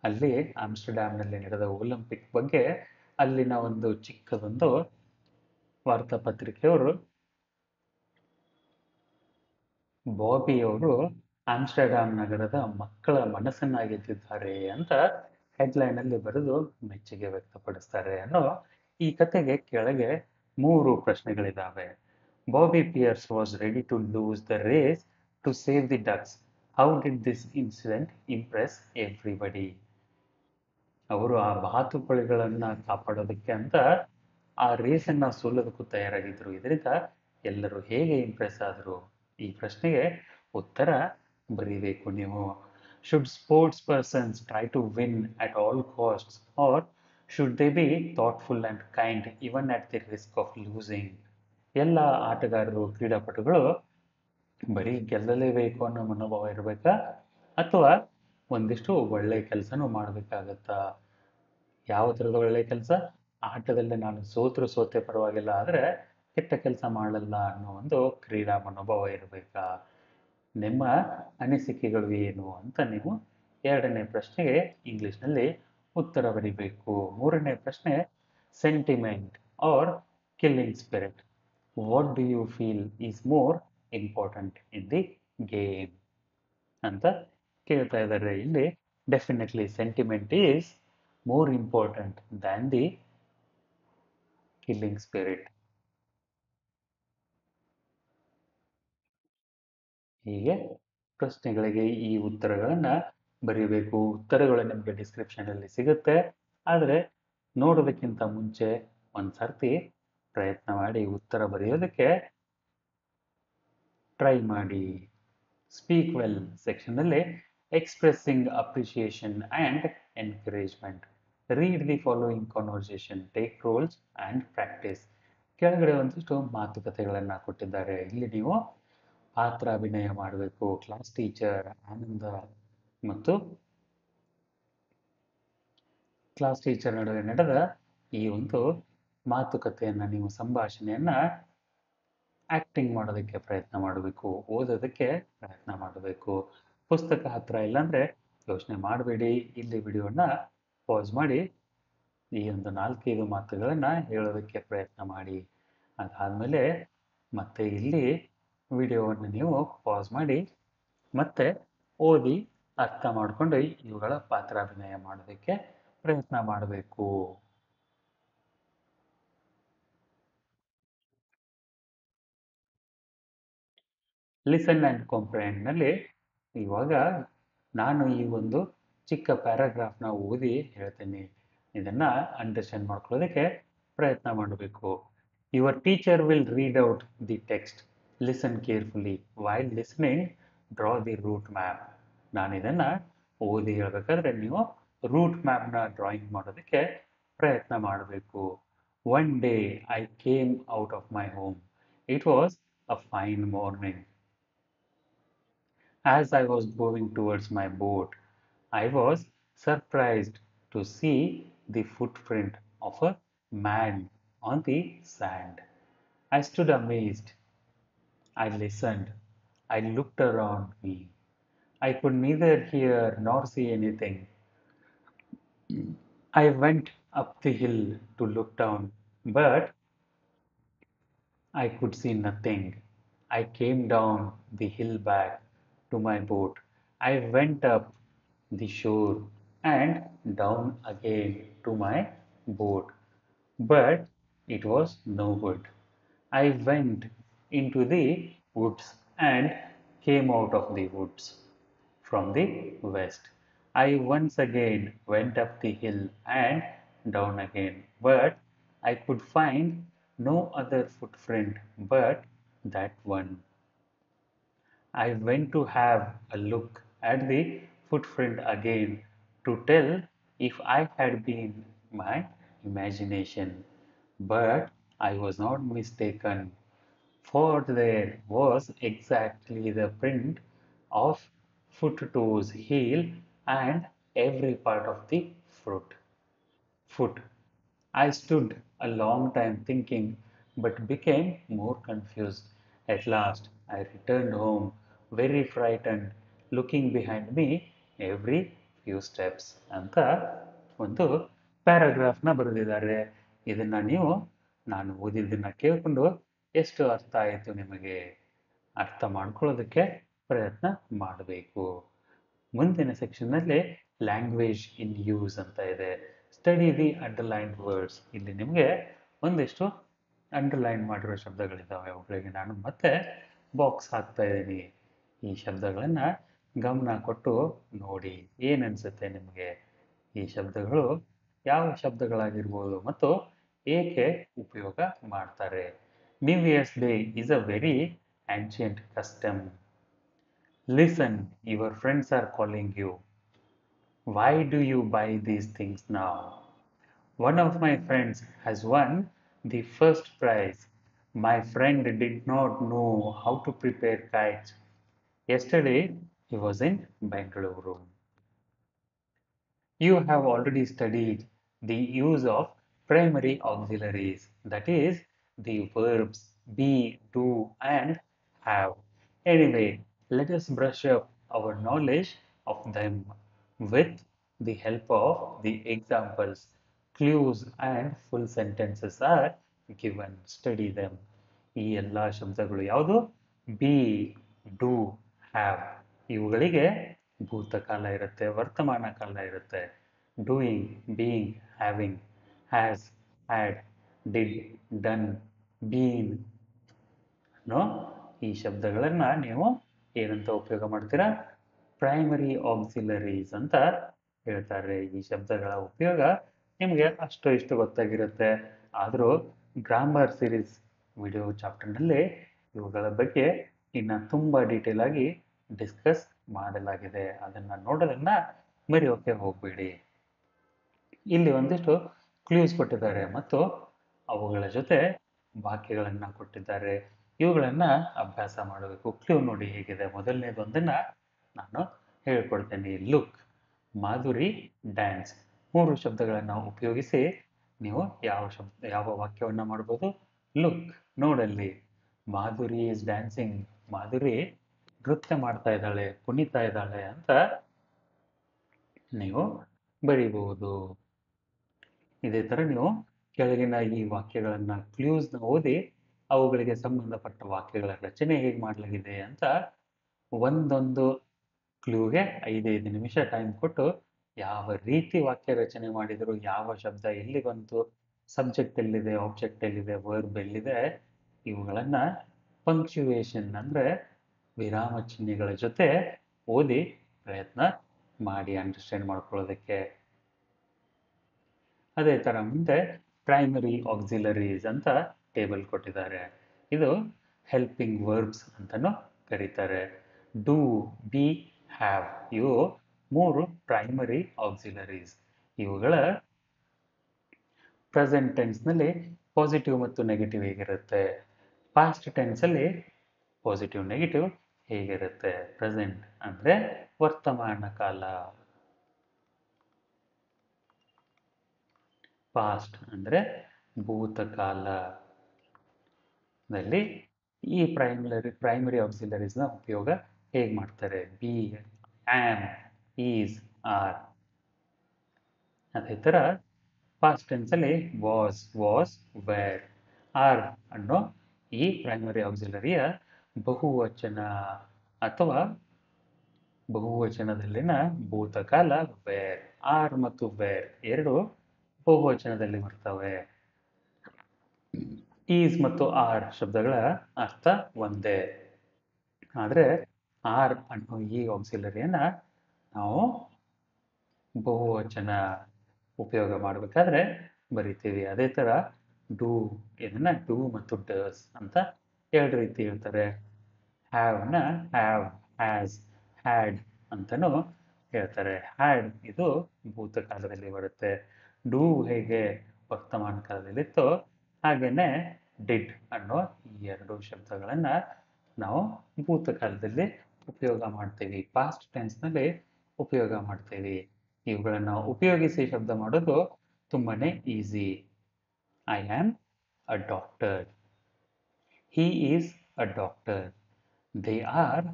ಅಲ್ಲಿ ಆಮ್ಸ್ಟರ್ಡ್ಯಾಮ್ನಲ್ಲಿ ನಡೆದ ಒಲಿಂಪಿಕ್ ಬಗ್ಗೆ ಅಲ್ಲಿನ ಒಂದು ಚಿಕ್ಕದೊಂದು ವಾರ್ತಾಪತ್ರಿಕೆಯವರು ಬಾಬಿ ಅವರು ಆಮ್ಸ್ಟರ್ಡ್ಯಾಮ್ ನಗರದ ಮಕ್ಕಳ ಮನಸ್ಸನ್ನ ಗೆದ್ದಿದ್ದಾರೆ ಅಂತ ಹೆಡ್ಲೈನ್ ಅಲ್ಲಿ ಬರೆದು ಮೆಚ್ಚುಗೆ ವ್ಯಕ್ತಪಡಿಸ್ತಾರೆ ಅನ್ನೋ ಈ ಕತೆಗೆ ಕೆಳಗೆ 3 ಪ್ರಶ್ನೆಗಳಿದ್ದಾವೆ. Bobby Pierce was ready to lose the race to save the ducks. How did this incident impress everybody? ಅವರು ಆ ಬಾತುಕೋಳಿಗಳನ್ನ ಕಾಪಾಡೋದಕ್ಕೆ ಅಂತ ಆ ರೇಸನ್ನ ಸೋಲೋದಕ್ಕೂ ತಯಾರಾಗಿದ್ರು. ಇದರಿಂದ ಎಲ್ಲರೂ ಹೇಗೆ ಇಂಪ್ರೆಸ್ ಆದರು? ಈ ಪ್ರಶ್ನೆಗೆ ಉತ್ತರ ಬರೀಬೇಕು ನೀವು. Should sports persons try to win at all costs or should they be thoughtful and kind even at the risk of losing? ಎಲ್ಲ ಆಟಗಾರರು ಕ್ರೀಡಾಪಟುಗಳು ಬರೀ ಗೆಲ್ಲಲೇಬೇಕು ಅನ್ನೋ ಮನೋಭಾವ ಇರಬೇಕಾ ಅಥವಾ ಒಂದಿಷ್ಟು ಒಳ್ಳೆಯ ಕೆಲಸನೂ ಮಾಡಬೇಕಾಗತ್ತಾ? ಯಾವ ಥರದ ಒಳ್ಳೆಯ ಕೆಲಸ? ಆಟದಲ್ಲಿ ನಾನು ಸೋತೆ ಪರವಾಗಿಲ್ಲ, ಆದರೆ ಕೆಟ್ಟ ಕೆಲಸ ಮಾಡಲ್ಲ ಅನ್ನೋ ಒಂದು ಕ್ರೀಡಾ ಮನೋಭಾವ ಇರಬೇಕಾ? ನಿಮ್ಮ ಅನಿಸಿಕೆಗಳು ಏನು ಅಂತ ನೀವು 2ನೇ ಪ್ರಶ್ನೆಗೆ ಇಂಗ್ಲಿಷ್ನಲ್ಲಿ ಉತ್ತರ ಬರೀಬೇಕು. 3ನೇ ಪ್ರಶ್ನೆ sentiment or killing spirit. What do you feel is more important in the game ಅಂತ ಕೇಳ್ತಾ ಇದ್ದಾರೆ. ಇಲ್ಲಿ definitely sentiment is more important than the killing spirit. ಹೀಗೆ ಪ್ರಶ್ನೆಗಳಿಗೆ ಈ ಉತ್ತರಗಳನ್ನು ಬರೀಬೇಕು. ಉತ್ತರಗಳು ನಿಮಗೆ ಡಿಸ್ಕ್ರಿಪ್ಷನಲ್ಲಿ ಸಿಗುತ್ತೆ. ಆದರೆ ನೋಡೋದಕ್ಕಿಂತ ಮುಂಚೆ ಒಂದು ಸರ್ತಿ ಪ್ರಯತ್ನ ಮಾಡಿ ಉತ್ತರ ಬರೆಯೋದಕ್ಕೆ ಟ್ರೈ ಮಾಡಿ. ಸ್ಪೀಕ್ ವೆಲ್ ಸೆಕ್ಷನ್ನಲ್ಲಿ expressing appreciation and encouragement. Read the following conversation, take roles and practise. ಕೆಳಗಡೆ ಒಂದಿಷ್ಟು ಮಾತುಕತೆಗಳನ್ನು ಕೊಟ್ಟಿದ್ದಾರೆ. ಇಲ್ಲಿ ನೀವು ಪಾತ್ರ ಅಭಿನಯ ಮಾಡಬೇಕು. ಕ್ಲಾಸ್ ಟೀಚರ್ ಆನಂದ ಮತ್ತು ಕ್ಲಾಸ್ ಟೀಚರ್ ನಡುವೆ ನಡೆದ ಈ ಒಂದು ಮಾತುಕತೆಯನ್ನು ನೀವು ಸಂಭಾಷಣೆಯನ್ನು ಆ್ಯಕ್ಟಿಂಗ್ ಮಾಡೋದಕ್ಕೆ ಪ್ರಯತ್ನ ಮಾಡಬೇಕು, ಓದೋದಕ್ಕೆ ಪ್ರಯತ್ನ ಮಾಡಬೇಕು. ಪುಸ್ತಕ ಹತ್ರ ಇಲ್ಲಾಂದರೆ ಯೋಚನೆ ಮಾಡಬೇಡಿ, ಇಲ್ಲಿ ವಿಡಿಯೋನ ಪಾಸ್ ಮಾಡಿ ಈ ಒಂದು 4-5 ಮಾತುಗಳನ್ನು ಹೇಳೋದಕ್ಕೆ ಪ್ರಯತ್ನ ಮಾಡಿ. ಅದಾದಮೇಲೆ ಮತ್ತೆ ಇಲ್ಲಿ ವಿಡಿಯೋವನ್ನು ನೀವು ಪಾಸ್ ಮಾಡಿ ಮತ್ತೆ ಓದಿ ಅರ್ಥ ಮಾಡ್ಕೊಂಡು ಇವುಗಳ ಪಾತ್ರಾಭಿನಯ ಮಾಡೋದಕ್ಕೆ ಪ್ರಯತ್ನ ಮಾಡಬೇಕು. ಲಿಸನ್ ಆ್ಯಂಡ್ ಕಾಂಪ್ರಿಹೆಂಡ್ನಲ್ಲಿ ಇವಾಗ ನಾನು ಈ ಒಂದು ಚಿಕ್ಕ ಪ್ಯಾರಾಗ್ರಾಫ್ನ ಓದಿ ಹೇಳ್ತೀನಿ. ಇದನ್ನು ಅಂಡರ್ಸ್ಟ್ಯಾಂಡ್ ಮಾಡ್ಕೊಳ್ಳೋದಕ್ಕೆ ಪ್ರಯತ್ನ ಮಾಡಬೇಕು. Your teacher will read out the text. Listen carefully. While listening draw the route map. ನಾನು ಇದನ್ನು ಓದಿ ಹೇಳಬೇಕಾದ್ರೆ ನೀವು ರೂಟ್ ಮ್ಯಾಪ್ನ ಡ್ರಾಯಿಂಗ್ ಮಾಡೋದಕ್ಕೆ ಪ್ರಯತ್ನ ಮಾಡಬೇಕು. One day I came out of my home. It was a fine morning. As I was going towards my boat, I was surprised to see the footprint of a man on the sand. I stood amazed. I listened. I looked around me. I could neither hear nor see anything. I went up the hill to look down, but I could see nothing. I came down the hill back to my boat. I went up the shore and down again to my boat, but it was no good. I went into the woods and came out of the woods from the west. I once again went up the hill and down again, but I could find no other footprint but that one. I went to have a look at the footprint again to tell if I had been my imagination, but I was not mistaken, for there was exactly the print of foot, toes, heel, and every part of the foot. I stood a long time thinking, but became more confused. At last, I returned home, very frightened, looking behind me every few steps ಅಂತ ಒಂದು ಪ್ಯಾರಾಗ್ರಾಫ್ನ ಬರೆದಿದ್ದಾರೆ. ಇದನ್ನು ನೀವು ನಾನು ಓದಿದ್ದನ್ನು ಕೇಳಿಕೊಂಡು ಎಷ್ಟು ಅರ್ಥ ಆಯಿತು ನಿಮಗೆ ಅರ್ಥ ಮಾಡ್ಕೊಳ್ಳೋದಕ್ಕೆ ಪ್ರಯತ್ನ ಮಾಡಬೇಕು. ಮುಂದಿನ ಸೆಕ್ಷನ್ನಲ್ಲಿ ಲ್ಯಾಂಗ್ವೇಜ್ ಇನ್ ಯೂಸ್ ಅಂತ ಇದೆ. Study the underlined words. ಇಲ್ಲಿ ನಿಮಗೆ ಒಂದಿಷ್ಟು ಅಂಡರ್ಲೈನ್ ಮಾಡಿರೋ ಶಬ್ದಗಳಿದ್ದಾವೆ. ಅವುಗಳಿಗೆ ನಾನು ಮತ್ತೆ ಬಾಕ್ಸ್ ಹಾಕ್ತಾ ಇದ್ದೀನಿ. ಈ ಶಬ್ದಗಳನ್ನು ಗಮನ ಕೊಟ್ಟು ನೋಡಿ. ಏನನ್ಸುತ್ತೆ ನಿಮಗೆ? ಈ ಶಬ್ದಗಳು ಯಾವ ಶಬ್ದಗಳಾಗಿರ್ಬೋದು ಮತ್ತು ಏಕೆ ಉಪಯೋಗ ಮಾಡ್ತಾರೆ? New years day is a very ancient custom. Listen, your friends are calling you. Why do you buy these things now? One of my friends has won the first prize. My friend did not know how to prepare kites. Yesterday, he was in Bangalore. You have already studied the use of primary auxiliaries, that is, the verbs be, do, and have. Anyway, let us brush up our knowledge of them with the help of the examples. Clues and full sentences are given. Study them. ಈ ಎಲ್ಲ ಶಬ್ದಗಳು ಯಾವುದು? Be, do, have. ಇವುಗಳಿಗೆ ಭೂತಕಾಲ ಇರುತ್ತೆ, ವರ್ತಮಾನ ಕಾಲ ಇರುತ್ತೆ. Doing, being, having, has, had, did, done, been ಅನ್ನೋ ಈ ಶಬ್ದಗಳನ್ನು ನೀವು ಏನಂತ ಉಪಯೋಗ ಮಾಡ್ತೀರಾ? ಪ್ರೈಮರಿ ಆಕ್ಸಿಲರೀಸ್ ಅಂತ ಹೇಳ್ತಾರೆ. ಈ ಶಬ್ದಗಳ ಉಪಯೋಗ ನಿಮಗೆ ಅಷ್ಟು ಇಷ್ಟು ಗೊತ್ತಾಗಿರುತ್ತೆ. ಆದರೂ ಗ್ರಾಮರ್ ಸೀರೀಸ್ ವಿಡಿಯೋ ಚಾಪ್ಟರ್ನಲ್ಲಿ ಇವುಗಳ ಬಗ್ಗೆ ಇನ್ನು ತುಂಬ ಡೀಟೇಲ್ ಆಗಿ ಡಿಸ್ಕಸ್ ಮಾಡಲಾಗಿದೆ. ಅದನ್ನು ನೋಡೋದನ್ನು ಮರೆಯೋಕೆ ಹೋಗಬೇಡಿ. ಇಲ್ಲಿ ಒಂದಿಷ್ಟು ಕ್ಲೂಸ್ ಕೊಟ್ಟಿದ್ದಾರೆ ಮತ್ತು ಅವುಗಳ ಜೊತೆ ವಾಕ್ಯಗಳನ್ನು ಕೊಟ್ಟಿದ್ದಾರೆ. ಇವುಗಳನ್ನು ಅಭ್ಯಾಸ ಮಾಡಬೇಕು. ಕ್ಲೂ ನೋಡಿ ಹೇಗಿದೆ. ಮೊದಲನೇದೊಂದನ್ನು ನಾನು ಹೇಳ್ಕೊಡ್ತೇನೆ. Look, Madhuri, dance. 3 ಶಬ್ದಗಳನ್ನು ಉಪಯೋಗಿಸಿ ನೀವು ಯಾವ ವಾಕ್ಯವನ್ನು ಮಾಡ್ಬೋದು? ಲುಕ್, ನೋಡಲ್ಲಿ. Madhuri is dancing. ಮಾಧುರಿ ನೃತ್ಯ ಮಾಡ್ತಾ ಇದ್ದಾಳೆ, ಕುಣಿತಾ ಇದ್ದಾಳೆ ಅಂತ ನೀವು ಬರೀಬಹುದು. ಇದೇ ಥರ ನೀವು ಕೆಳಗಿನ ಈ ವಾಕ್ಯಗಳನ್ನು ಕ್ಲೂಸ್ನ ಓದಿ ಅವುಗಳಿಗೆ ಸಂಬಂಧಪಟ್ಟ ವಾಕ್ಯಗಳ ರಚನೆ ಹೇಗೆ ಮಾಡಲಾಗಿದೆ ಅಂತ ಒಂದೊಂದು ಕ್ಲೂಗೆ 5 ನಿಮಿಷ ಟೈಮ್ ಕೊಟ್ಟು ಯಾವ ರೀತಿ ವಾಕ್ಯ ರಚನೆ ಮಾಡಿದ್ರು, ಯಾವ ಶಬ್ದ ಎಲ್ಲಿ ಬಂತು, ಸಬ್ಜೆಕ್ಟ್ ಎಲ್ಲಿದೆ, ಆಬ್ಜೆಕ್ಟ್ ಎಲ್ಲಿದೆ, ವರ್ಬ್ ಎಲ್ಲಿದೆ, ಇವುಗಳನ್ನ ಪಂಕ್ಚುವೇಶನ್ ಅಂದ್ರೆ ವಿರಾಮ ಚಿಹ್ನೆಗಳ ಜೊತೆ ಓದಿ ಪ್ರಯತ್ನ ಮಾಡಿ ಅಂಡರ್ಸ್ಟ್ಯಾಂಡ್ ಮಾಡ್ಕೊಳ್ಳೋದಕ್ಕೆ. ಅದೇ ತರ ಮುಂದೆ ಪ್ರೈಮರಿ ಆಕ್ಸಿಲರೀಸ್ ಅಂತ ಟೇಬಲ್ ಕೊಟ್ಟಿದ್ದಾರೆ. ಇದು ಹೆಲ್ಪಿಂಗ್ ವರ್ಬ್ಸ್ ಅಂತಾನು ಕರೀತಾರೆ. ಡೂ, ಬಿ, ಹ್ಯಾವ್ ಇವು 3 ಪ್ರೈಮರಿ ಆಕ್ಸಿಲರೀಸ್. ಇವುಗಳ ಪ್ರೆಸೆಂಟ್ ಟೆನ್ಸ್ನಲ್ಲಿ ಪಾಸಿಟಿವ್ ಮತ್ತು ನೆಗೆಟಿವ್ ಹೇಗಿರುತ್ತೆ, ಪಾಸ್ಟ್ ಟೆನ್ಸಲ್ಲಿ ಪಾಸಿಟಿವ್ ನೆಗೆಟಿವ್ ಹೇಗಿರುತ್ತೆ. ಪ್ರೆಸೆಂಟ್ ಅಂದರೆ ವರ್ತಮಾನ ಕಾಲ, ಪಾಸ್ಟ್ ಅಂದರೆ ಭೂತಕಾಲದಲ್ಲಿ ಈ ಪ್ರೈಮರಿ ಆಕ್ಸಿಲರೀಸ್ನ ಉಪಯೋಗ ಹೇಗೆ ಮಾಡ್ತಾರೆ. Be, am, is, are. ಅದೇ ಥರ ಪಾಸ್ಟ್ ಟೆನ್ಸಲ್ಲಿ ವಾಸ್, ವೇರ್, ಆರ್ ಅನ್ನೋ ಈ ಪ್ರೈಮರಿ ಆಕ್ಸಿಲರಿಯ ಬಹುವಚನ ಅಥವಾ ಬಹುವಚನದಲ್ಲಿನ ಭೂತಕಾಲ ವೇರ್. ಆರ್ ಮತ್ತು ವೇರ್ ಎರಡು ಬಹುವಚನದಲ್ಲಿ ಬರ್ತವೆ. ಈಸ್ ಮತ್ತು ಆರ್ ಶಬ್ದಗಳ ಅರ್ಥ ಒಂದೇ, ಆದರೆ ಆರ್ ಅನ್ನೋ ಈ ಆಕ್ಸಿಲರಿಯನ್ನ ನಾವು ಬಹುವಚನ ಉಪಯೋಗ ಮಾಡಬೇಕಾದ್ರೆ ಬರಿತೀವಿ. ಅದೇ ಥರ ಡೂ ಇದನ್ನ ಡೂ ಮತ್ತು ಡಸ್ ಅಂತ ಎರಡು ರೀತಿ ಹೇಳ್ತಾರೆ. ಹ್ಯಾವ್ನ ಹ್ಯಾವ್, ಹ್ಯಾಸ್, ಹ್ಯಾಡ್ ಅಂತಲೂ ಹೇಳ್ತಾರೆ. ಹ್ಯಾಡ್ ಇದು ಭೂತಕಾಲದಲ್ಲಿ ಬರುತ್ತೆ. ಡೂ ಹೇಗೆ ವರ್ತಮಾನ ಕಾಲದಲ್ಲಿತ್ತೋ ಹಾಗೇನೆ ಡಿಡ್ ಅನ್ನೋ ಈ ಎರಡು ಶಬ್ದಗಳನ್ನ ನಾವು ಭೂತಕಾಲದಲ್ಲಿ ಉಪಯೋಗ ಮಾಡ್ತೀವಿ, ಪಾಸ್ಟ್ ಟೆನ್ಸ್ನಲ್ಲಿ ಉಪಯೋಗ ಮಾಡ್ತೀವಿ. ಇವುಗಳನ್ನು ಉಪಯೋಗಿಸಿ ಶಬ್ದ ಮಾಡೋದು ತುಂಬಾನೇ easy. I am a doctor, he is a doctor, they are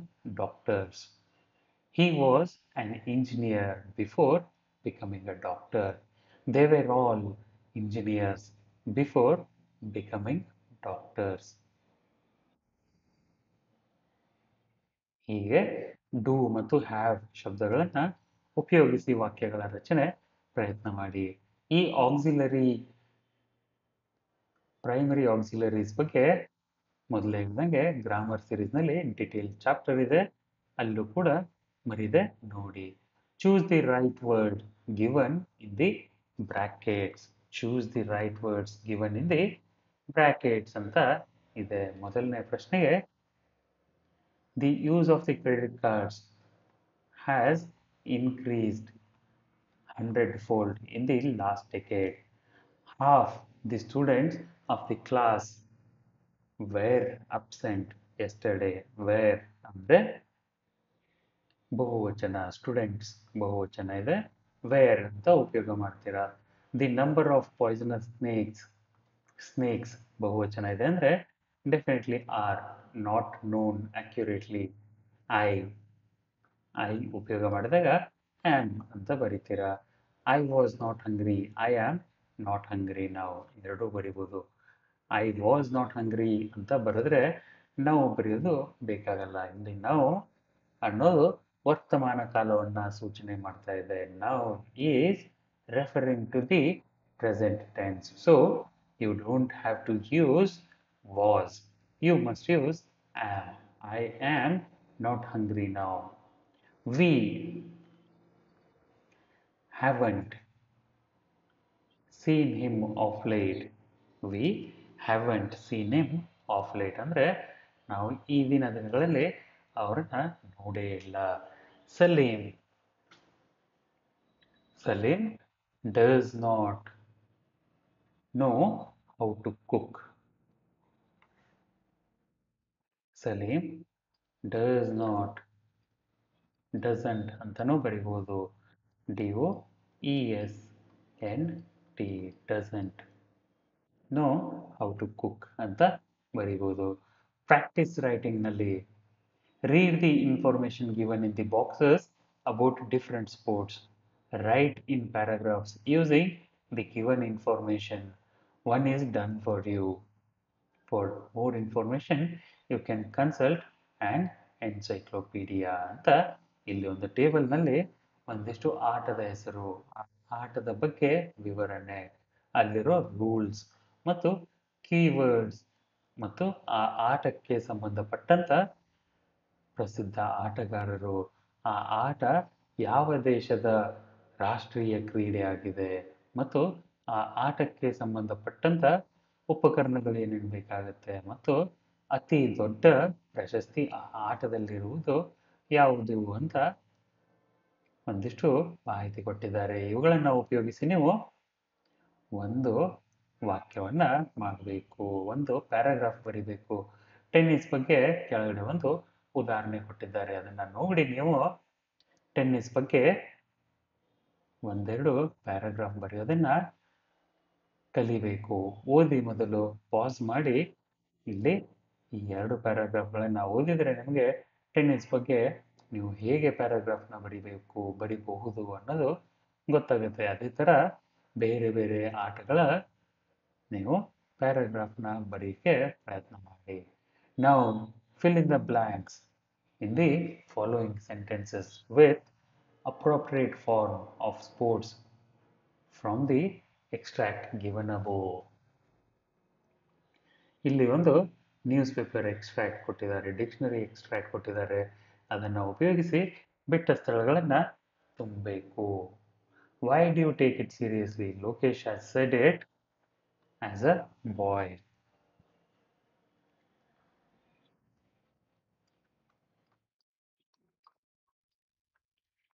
doctors. He was an engineer before becoming a doctor. They were all engineers before becoming doctors. ಹೀಗೆ ಡೂ ಮತ್ತು ಹ್ಯಾವ್ ಶಬ್ದಗಳನ್ನು ಉಪಯೋಗಿಸಿ ವಾಕ್ಯಗಳ ರಚನೆ ಪ್ರಯತ್ನ ಮಾಡಿ. ಈ ಪ್ರೈಮರಿ ಆಕ್ಸಿಲರೀಸ್ ಬಗ್ಗೆ ಮೊದಲೇ ಹೇಳ್ದಂಗೆ ಗ್ರಾಮರ್ ಸೀರೀಸ್ನಲ್ಲಿ ಡಿಟೇಲ್ ಚಾಪ್ಟರ್ ಇದೆ, ಅಲ್ಲೂ ಕೂಡ ಮರಿದೆ ನೋಡಿ. Choose the right word given in the brackets. Choose the right words given in the brackets ಅಂತ ಇದೆ. ಮೊದಲನೇ ಪ್ರಶ್ನೆಗೆ the use of the credit cards has increased 100-fold in the last decade. Half the students of the class were absent yesterday. Were ಅಂದ್ರೆ ಬಹುವಚನ, students ಬಹುವಚನ ಇದೆ, wear ಅಂತ ಉಪಯೋಗ ಮಾಡ್ತೀರಾ. The number of poisonous snakes ಬಹುವಚನ ಇದೆ ಅಂದ್ರೆ definitely are. Not known accurately I ಉಪಯೋಗ ಮಾಡಿದಾಗ ಆಮ್ ಅಂತ ಬರೀತೀರಾ. I was not hungry, I am not hungry ನಾವು ಎರಡೂ ಬರಿಬೋದು. ಐ ವಾಸ್ ನಾಟ್ ಹಂಗ್ರಿ ಅಂತ ಬರೆದ್ರೆ ನಾವು ಬರೆಯೋದು ಬೇಕಾಗಲ್ಲ. ಇಲ್ಲಿ ನಾವು ಅನ್ನೋದು ವರ್ತಮಾನ ಕಾಲವನ್ನ ಸೂಚನೆ ಮಾಡ್ತಾ ಇದೆ. ನಾವು is referring to the present tense. So you don't have to use was, you must use am. I am not hungry now. We haven't seen him of late. We haven't seen him of late ಅಂದ್ರೆ ನಾವು ಈ ದಿನಗಳಲ್ಲಿ ಅವ್ರನ್ನ ನೋಡೇ ಇಲ್ಲ. Salim does not know how to cook. Salim does not, doesn't ಅಂತಾನೂ ಬರಿಬೋದು. DOESNT doesn't know how to cook ಅಂತ ಬರಿಬೋದು. ಪ್ರಾಕ್ಟೀಸ್ ರೈಟಿಂಗ್ನಲ್ಲಿ read the information given in the boxes about different sports. Write in paragraphs using the given information. One is done for you. For more information, you can consult an encyclopedia ಅಂತ ಇಲ್ಲಿ ಒಂದು ಟೇಬಲ್ನಲ್ಲಿ ಒಂದಿಷ್ಟು ಆಟದ ಹೆಸರು, ಆಟದ ಬಗ್ಗೆ ವಿವರಣೆ, ಅಲ್ಲಿರೋ ರೂಲ್ಸ್ ಮತ್ತು ಕೀವರ್ಡ್ಸ್ ಮತ್ತು ಆ ಆಟಕ್ಕೆ ಸಂಬಂಧಪಟ್ಟಂತ ಪ್ರಸಿದ್ಧ ಆಟಗಾರರು, ಆ ಆಟ ಯಾವ ದೇಶದ ರಾಷ್ಟ್ರೀಯ ಕ್ರೀಡೆ ಆಗಿದೆ ಮತ್ತು ಆ ಆಟಕ್ಕೆ ಸಂಬಂಧಪಟ್ಟಂತ ಉಪಕರಣಗಳು ಏನೇನು ಬೇಕಾಗುತ್ತೆ ಮತ್ತು ಅತಿ ದೊಡ್ಡ ಪ್ರಶಸ್ತಿ ಆ ಆಟದಲ್ಲಿರುವುದು ಯಾವುದು ಅಂತ ಒಂದಿಷ್ಟು ಮಾಹಿತಿ ಕೊಟ್ಟಿದ್ದಾರೆ. ಇವುಗಳನ್ನು ಉಪಯೋಗಿಸಿ ನೀವು ಒಂದು ವಾಕ್ಯವನ್ನ ಮಾಡಬೇಕು, ಒಂದು ಪ್ಯಾರಾಗ್ರಾಫ್ ಬರಿಬೇಕು. ಟೆನ್ನಿಸ್ ಬಗ್ಗೆ ಕೆಳಗಡೆ ಒಂದು ಉದಾಹರಣೆ ಕೊಟ್ಟಿದ್ದಾರೆ, ಅದನ್ನ ನೋಡಿ ನೀವು ಟೆನ್ನಿಸ್ ಬಗ್ಗೆ ಒಂದೆರಡು ಪ್ಯಾರಾಗ್ರಾಫ್ ಬರೆಯೋದನ್ನ ಕಲಿಬೇಕು. ಓದಿ ಮೊದಲು ಪಾಸ್ ಮಾಡಿ ಇಲ್ಲಿ ಈ ಎರಡು ಪ್ಯಾರಾಗ್ರಾಫ್ಗಳನ್ನ ಓದಿದರೆ ನಿಮಗೆ ಟೆನ್ನಿಸ್ ಬಗ್ಗೆ ನೀವು ಹೇಗೆ ಪ್ಯಾರಾಗ್ರಾಫ್ನ ಬರಿಬಹುದು ಅನ್ನೋದು ಗೊತ್ತಾಗುತ್ತೆ. ಅದೇ ಥರ ಬೇರೆ ಬೇರೆ ಆಟಗಳ ನೀವು ಪ್ಯಾರಾಗ್ರಾಫ್ನ ಬರೆಯೋಕ್ಕೆ ಪ್ರಯತ್ನ ಮಾಡಿ. ನಾವು fill in the blanks in the following sentences with appropriate form of sports from the extract given above. ಇಲ್ಲಿ ಒಂದು ನ್ಯೂಸ್ ಪೇಪರ್ ಎಕ್ಸ್ಟ್ರಾಕ್ಟ್ ಕೊಟ್ಟಿದ್ದಾರೆ, ಡಿಕ್ಷನರಿ ಎಕ್ಸ್ಟ್ರಾಕ್ಟ್ ಕೊಟ್ಟಿದ್ದಾರೆ, ಅದನ್ನು ಉಪಯೋಗಿಸಿ ಬಿಟ್ಟ ಸ್ಥಳಗಳನ್ನು ತುಂಬಬೇಕು. Why do you take it seriously? Lokesh has said it as a boy.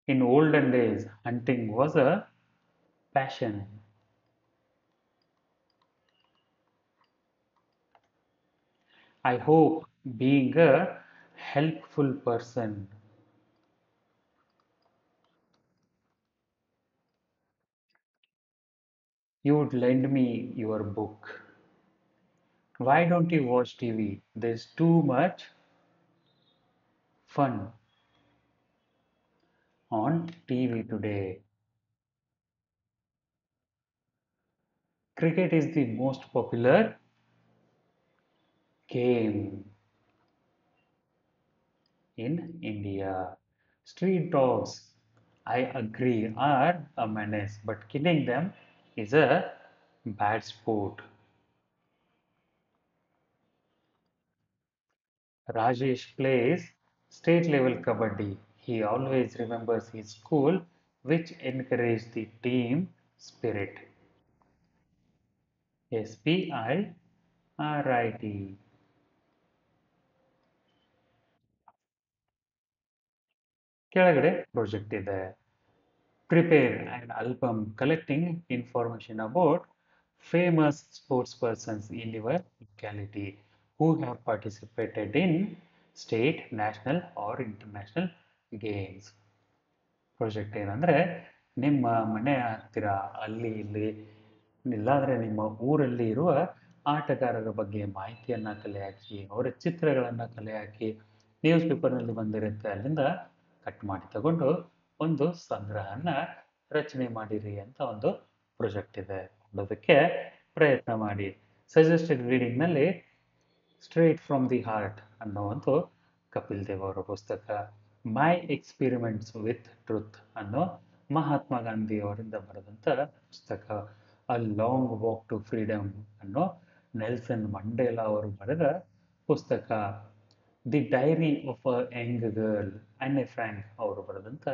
In olden days, hunting was a passion. I hope being a helpful person. You would lend me your book. Why don't you watch TV? There's too much fun on TV today. Cricket is the most popular game in India. Street dogs, I agree, are a menace, but killing them is a bad sport. Rajesh plays state level kabaddi. He always remembers his school, which encouraged the team spirit. SPIRIT. ಕೆಳಗಡೆ project ಇದೆ. Prepare an album collecting information about famous sports persons in your locality who have participated in state, national or international games. Project ಏನಂದ್ರೆ ನಿಮ್ಮ ಮನೆ ಹತ್ತಿರ ಅಲ್ಲಿ ಇಲ್ಲಿ ಇಲ್ಲಾಂದ್ರೆ ನಿಮ್ಮ ಊರಲ್ಲಿ ಇರುವ ಆಟಗಾರರ ಬಗ್ಗೆ ಮಾಹಿತಿಯನ್ನ ಕಲೆ ಹಾಕಿ, ಅವರ ಚಿತ್ರಗಳನ್ನ ಕಲೆ ಹಾಕಿ, ನ್ಯೂಸ್ ಪೇಪರ್ನಲ್ಲಿ ಬಂದಿರುತ್ತೆ ಅಲ್ಲಿಂದ ಕಟ್ ಮಾಡಿ ತಗೊಂಡು ಒಂದು ಸಂಗ್ರಹನ ರಚನೆ ಮಾಡಿರಿ ಅಂತ ಒಂದು ಪ್ರಾಜೆಕ್ಟ್ ಇದೆ. ಅದಕ್ಕೆ ಪ್ರಯತ್ನ ಮಾಡಿ. ಸಜೆಸ್ಟೆಡ್ ರೀಡಿಂಗ್ನಲ್ಲಿ ಸ್ಟ್ರೇಟ್ ಫ್ರಮ್ ದಿ ಹಾರ್ಟ್ ಅನ್ನೋ ಒಂದು ಕಪಿಲ್ ದೇವ್ ಅವರ ಪುಸ್ತಕ, ಮೈ ಎಕ್ಸ್ಪೆರಿಮೆಂಟ್ಸ್ ವಿತ್ ಟ್ರುತ್ ಅನ್ನೋ ಮಹಾತ್ಮ ಗಾಂಧಿ ಅವರಿಂದ ಬರೆದಂಥ ಪುಸ್ತಕ, a long walk to freedom ಅನ್ನೋ ನೆಲ್ಸನ್ ಮಂಡೇಲಾ ಅವರು ಬರೆದ ಪುಸ್ತಕ, the diary of a young girl Anne Frank ಅವರು ಬರೆದಂಥ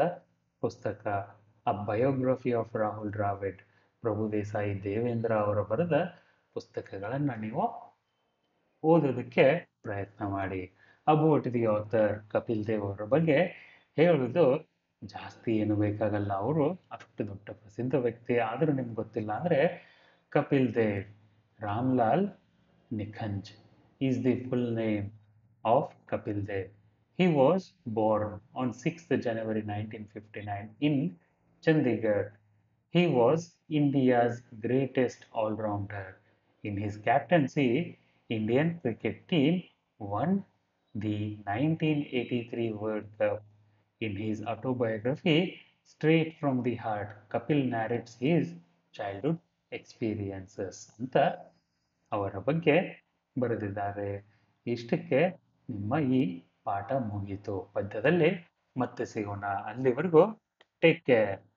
ಪುಸ್ತಕ, a biography of Rahul Dravid Prabhu Desai Devendra ಅವರ ಬರೆದ ಪುಸ್ತಕಗಳನ್ನು ನೀವು ಓದೋದಕ್ಕೆ ಪ್ರಯತ್ನ ಮಾಡಿ. About the author Kapil Dev ಅವರ ಬಗ್ಗೆ ಹೇಳೋದು ಜಾಸ್ತಿ ಏನು ಬೇಕಾಗಲ್ಲ. ಅವರು ಅಷ್ಟು ದೊಡ್ಡ ಪ್ರಸಿದ್ಧ ವ್ಯಕ್ತಿ, ಆದರೂ ನಿಮ್ಗೆ ಗೊತ್ತಿಲ್ಲ ಅಂದರೆ Kapil Dev Ramlal Nikhanj is the full name of Kapil Dev. He was born on 6th January 1959 in Chandigarh. He was India's greatest all-rounder. In his captaincy, Indian cricket team won the 1983 World Cup. In his autobiography, Straight from the Heart, Kapil narrates his childhood experiences ಅಂತ ಅವರ ಬಗ್ಗೆ ಬರೆದಿದ್ದಾರೆ. ಇಷ್ಟಕ್ಕೆ ನಿಮ್ಮ ಈ ಪಾಠ ಮುಗೀತು. ಪದ್ಯದಲ್ಲಿ ಮತ್ತೆ ಸಿಗೋಣ ಅಲ್ಲಿವರೆಗೂ ಟೇಕ್ ಕೇರ್.